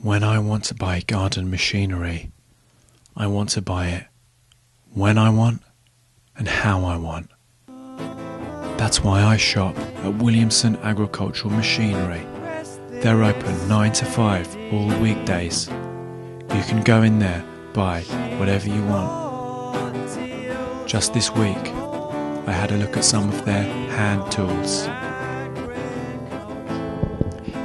When I want to buy garden machinery, I want to buy it when I want and how I want. That's why I shop at Williamson Agricultural Machinery. They're open 9 to 5 all weekdays. You can go in there, buy whatever you want. Just this week, I had a look at some of their hand tools.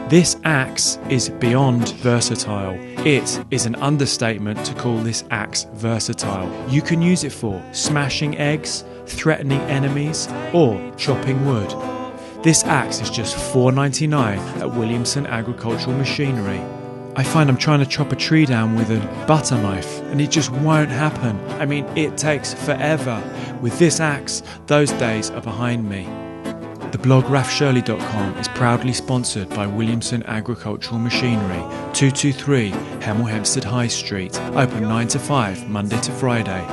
This axe is beyond versatile. It is an understatement to call this axe versatile. You can use it for smashing eggs, threatening enemies, or chopping wood. This axe is just $4.99 at Williamson Agricultural Machinery. I find I'm trying to chop a tree down with a butter knife and it just won't happen. I mean, it takes forever. With this axe, those days are behind me. The blog raffshirley.com is proudly sponsored by Williamson Agricultural Machinery, 223 Hemel Hempstead High Street, open 9 to 5, Monday to Friday.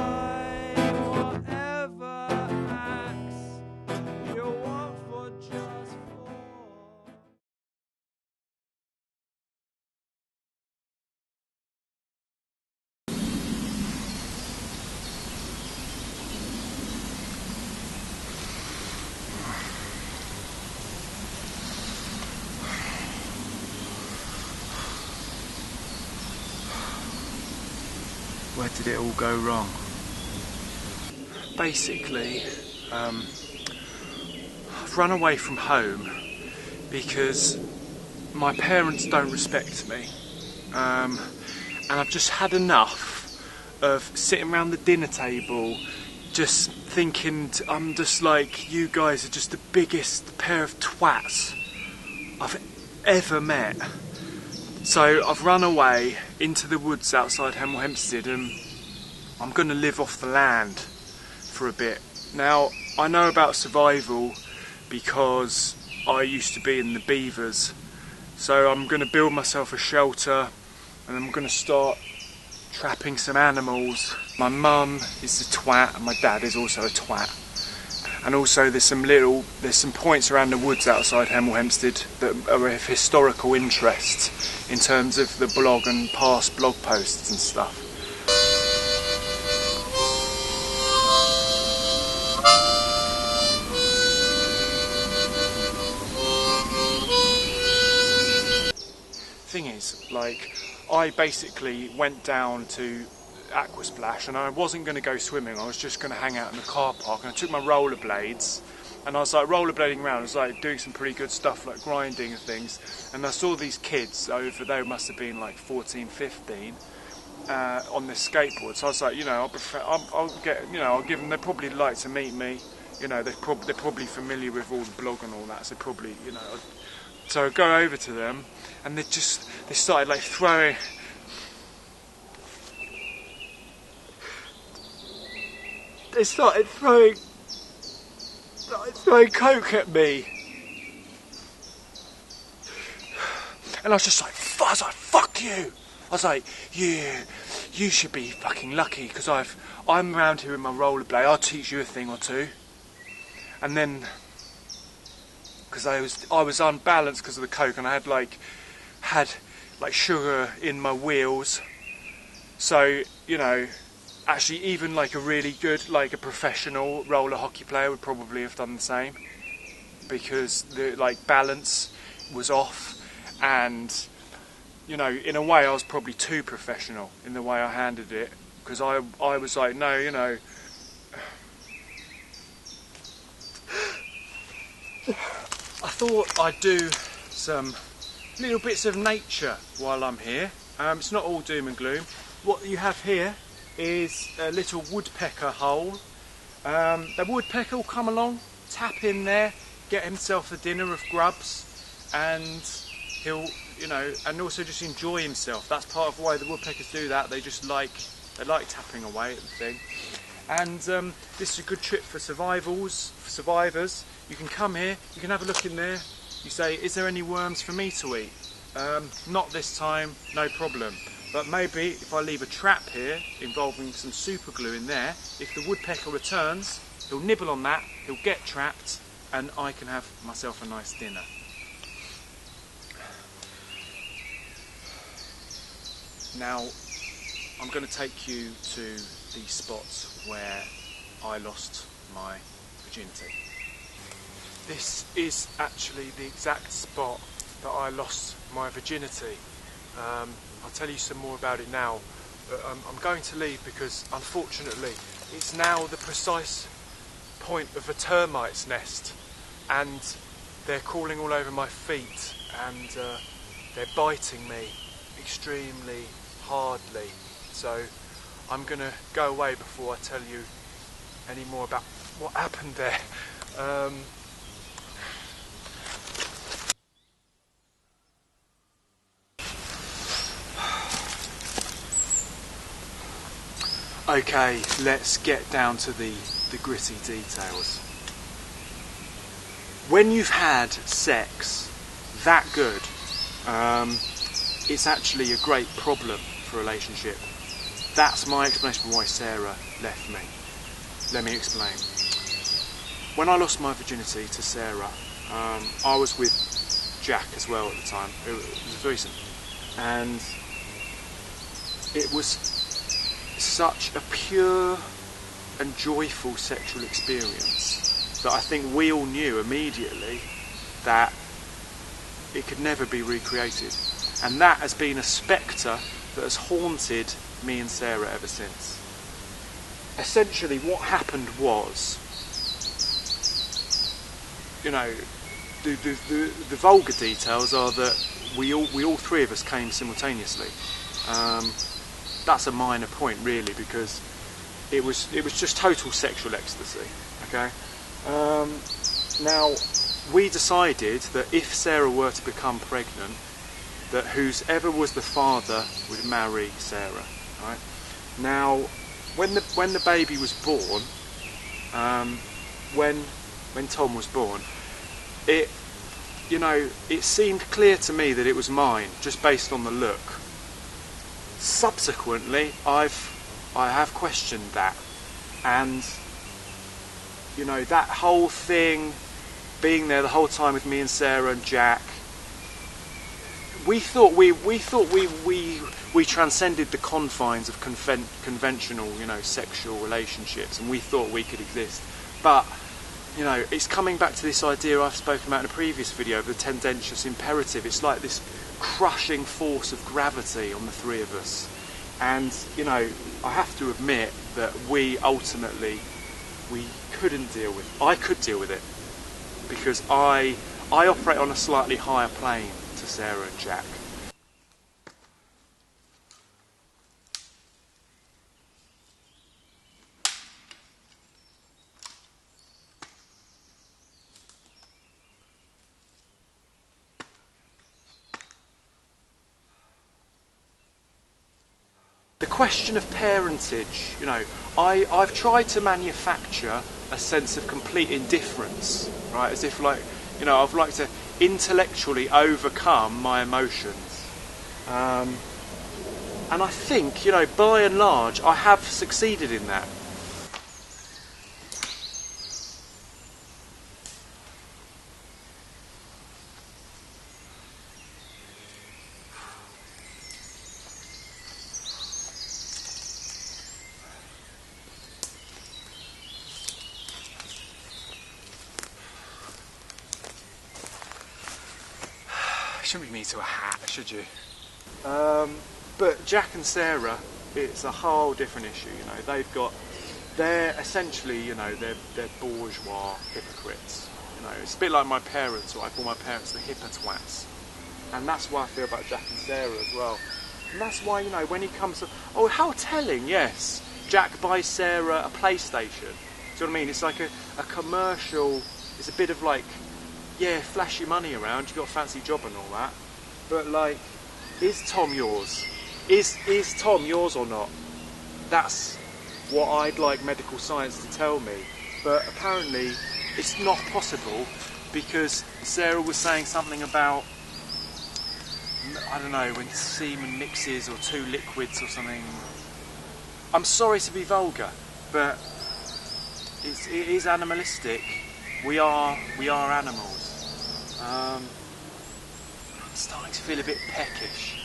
Where did it all go wrong? Basically, I've run away from home because my parents don't respect me, and I've just had enough of sitting around the dinner table just thinking I'm just like, you guys are just the biggest pair of twats I've ever met. So I've run away into the woods outside Hemel Hempstead and I'm going to live off the land for a bit. Now, I know about survival because I used to be in the beavers. So I'm going to build myself a shelter and I'm going to start trapping some animals. My mum is a twat and my dad is also a twat. And also there's some points around the woods outside Hemel Hempstead that are of historical interest in terms of the blog and past blog posts and stuff. Thing is, like, I basically went down to Aquasplash and I wasn't going to go swimming, I was just going to hang out in the car park, and I took my rollerblades and I was like rollerblading around. I was like doing some pretty good stuff like grinding and things, and I saw these kids over there, must have been like 14, 15 on this skateboard. So I was like, you know, I'll give them, they'd probably like to meet me, you know, they're probably familiar with all the blog and all that, so probably, you know. So I go over to them and they started like throwing coke at me, and I was just like, fuck you. I was like, you should be fucking lucky because I'm around here with my rollerblade. I'll teach you a thing or two. And then, because I was unbalanced because of the coke, and I had like sugar in my wheels, so you know. Actually, even like a really good, like a professional roller hockey player would probably have done the same, because the like balance was off, and you know, in a way I was probably too professional in the way I handled it, because I was like, no, you know, I thought I'd do some little bits of nature while I'm here. It's not all doom and gloom. What you have here is a little woodpecker hole. The woodpecker will come along, tap in there, get himself a dinner of grubs, and he'll, you know, and also just enjoy himself. That's part of why the woodpeckers do that. They like tapping away at the thing. And this is a good trip for survivors. You can come here, you can have a look in there. You say, is there any worms for me to eat? Not this time, no problem. But maybe if I leave a trap here involving some super glue in there, if the woodpecker returns, he'll nibble on that, he'll get trapped, and I can have myself a nice dinner. Now, I'm going to take you to the spot where I lost my virginity. This is actually the exact spot that I lost my virginity. I'll tell you some more about it now, but I'm going to leave because unfortunately it's now the precise point of a termite's nest, and they're crawling all over my feet, and they're biting me extremely hardly. So I'm going to go away before I tell you any more about what happened there. Okay, let's get down to the gritty details. When you've had sex that good, it's actually a great problem for a relationship. That's my explanation for why Sarah left me. Let me explain. When I lost my virginity to Sarah, I was with Jack as well at the time. It was recent, and it was such a pure and joyful sexual experience that I think we all knew immediately that it could never be recreated, and that has been a spectre that has haunted me and Sarah ever since. Essentially what happened was, you know, the vulgar details are that we all three of us came simultaneously. That's a minor point really, because it was just total sexual ecstasy. Okay. Now we decided that if Sarah were to become pregnant, that whoever was the father would marry Sarah. Right. Now, when the baby was born, when Tom was born, it seemed clear to me that it was mine just based on the look. Subsequently, I have questioned that, and you know, that whole thing, being there the whole time with me and Sarah and Jack, we thought we transcended the confines of conventional, you know, sexual relationships, and we thought we could exist. But you know, it's coming back to this idea I've spoken about in a previous video of the tendentious imperative. It's like this crushing force of gravity on the three of us, and you know, I have to admit that we couldn't deal with it. I could deal with it because I operate on a slightly higher plane to Sarah and Jack. The question of parentage, you know, I've tried to manufacture a sense of complete indifference, right? As if, like, you know, I've like to intellectually overcome my emotions. And I think, you know, by and large, I have succeeded in that. Shouldn't be me to a hat, should you? But Jack and Sarah, it's a whole different issue. You know, they're essentially, you know, they're bourgeois hypocrites. You know, it's a bit like my parents, or I call my parents the hippotwats, and that's why I feel about Jack and Sarah as well. And that's why, you know, when he comes to, oh, how telling, yes, Jack buys Sarah a PlayStation. Do you know what I mean? It's like a commercial. It's a bit of like, yeah, flash your money around, you've got a fancy job and all that, but like, is Tom yours? Is Tom yours or not? That's what I'd like medical science to tell me, but apparently it's not possible, because Sarah was saying something about, I don't know, when semen mixes or two liquids or something. I'm sorry to be vulgar, but it is animalistic. We are animals. I'm starting to feel a bit peckish.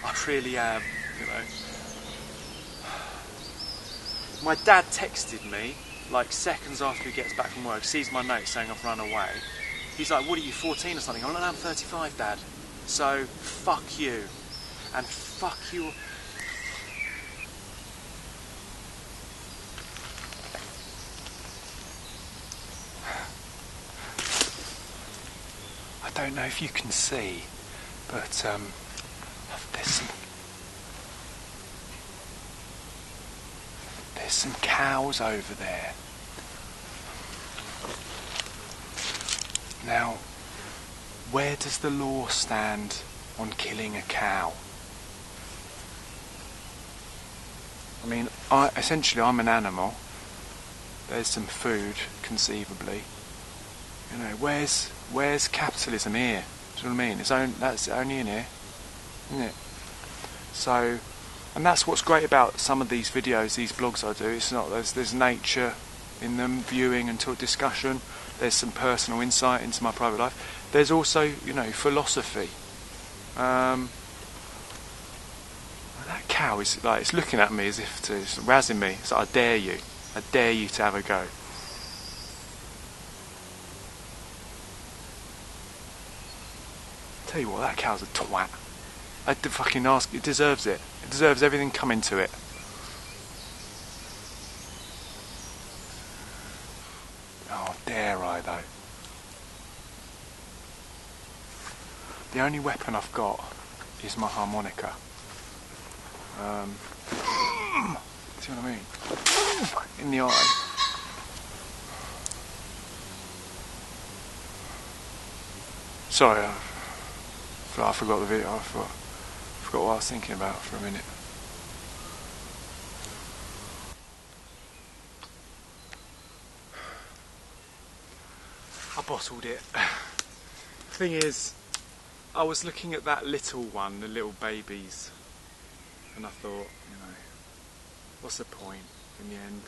I really am. you know. My dad texted me like seconds after he gets back from work, sees my note saying I've run away. He's like, what are you, 14 or something? I'm like, no, I'm 35, Dad. So, fuck you. And fuck you. I don't know if you can see, but there's some cows over there. Now, where does the law stand on killing a cow? I mean, essentially I'm an animal. There's some food, conceivably. You know, where's capitalism here? Do you know what I mean? That's only in here, isn't it? So, and that's what's great about some of these videos, these blogs I do. It's not there's nature in them, viewing and discussion. There's some personal insight into my private life. There's also, you know, philosophy. That cow is like, it's looking at me as if it's razzing me. It's like, I dare you to have a go. Tell you what, that cow's a twat. I had to fucking ask, it deserves it. It deserves everything coming to it. Oh, dare I though. The only weapon I've got is my harmonica. See what I mean? In the eye. Sorry, I forgot the video. I forgot what I was thinking about for a minute. I bottled it. Thing is, I was looking at that little one, the little babies, and I thought, you know, what's the point in the end?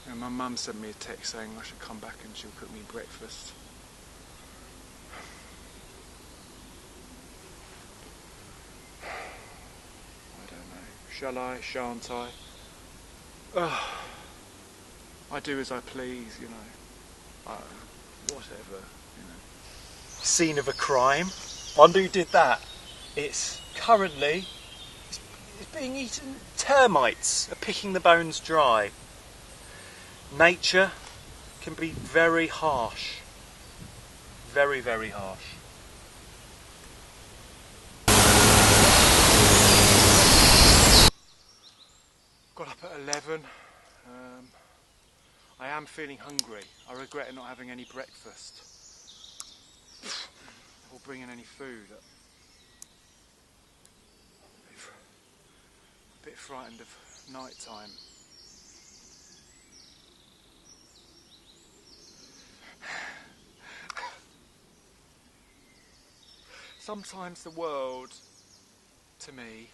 And my mum sent me a text saying I should come back and she'll cook me breakfast. I don't know. Shall I? Shan't I? I do as I please, you know. Whatever, you know. Scene of a crime. Wonder who did that. It's currently it's being eaten. Termites are picking the bones dry. Nature can be very harsh. Very, very harsh. Got up at 11. I am feeling hungry. I regret not having any breakfast or bringing any food. A bit frightened of night time. Sometimes the world, to me,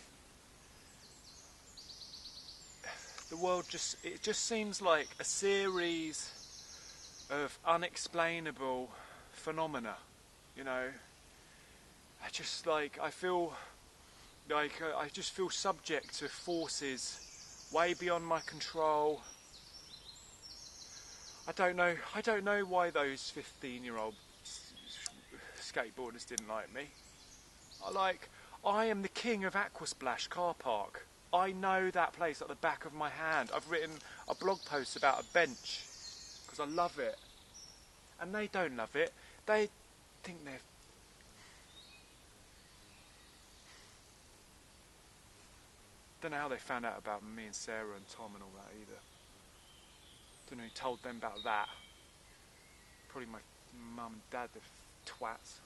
it just seems like a series of unexplainable phenomena, you know. I feel like I just feel subject to forces way beyond my control. I don't know why those 15-year-old skateboarders didn't like me. I am the king of Aquasplash car park. I know that place like the back of my hand. I've written a blog post about a bench because I love it, and they don't love it. They think they're... Don't know how they found out about me and Sarah and Tom and all that either. Don't know who told them about that. Probably my mum and dad, the twats.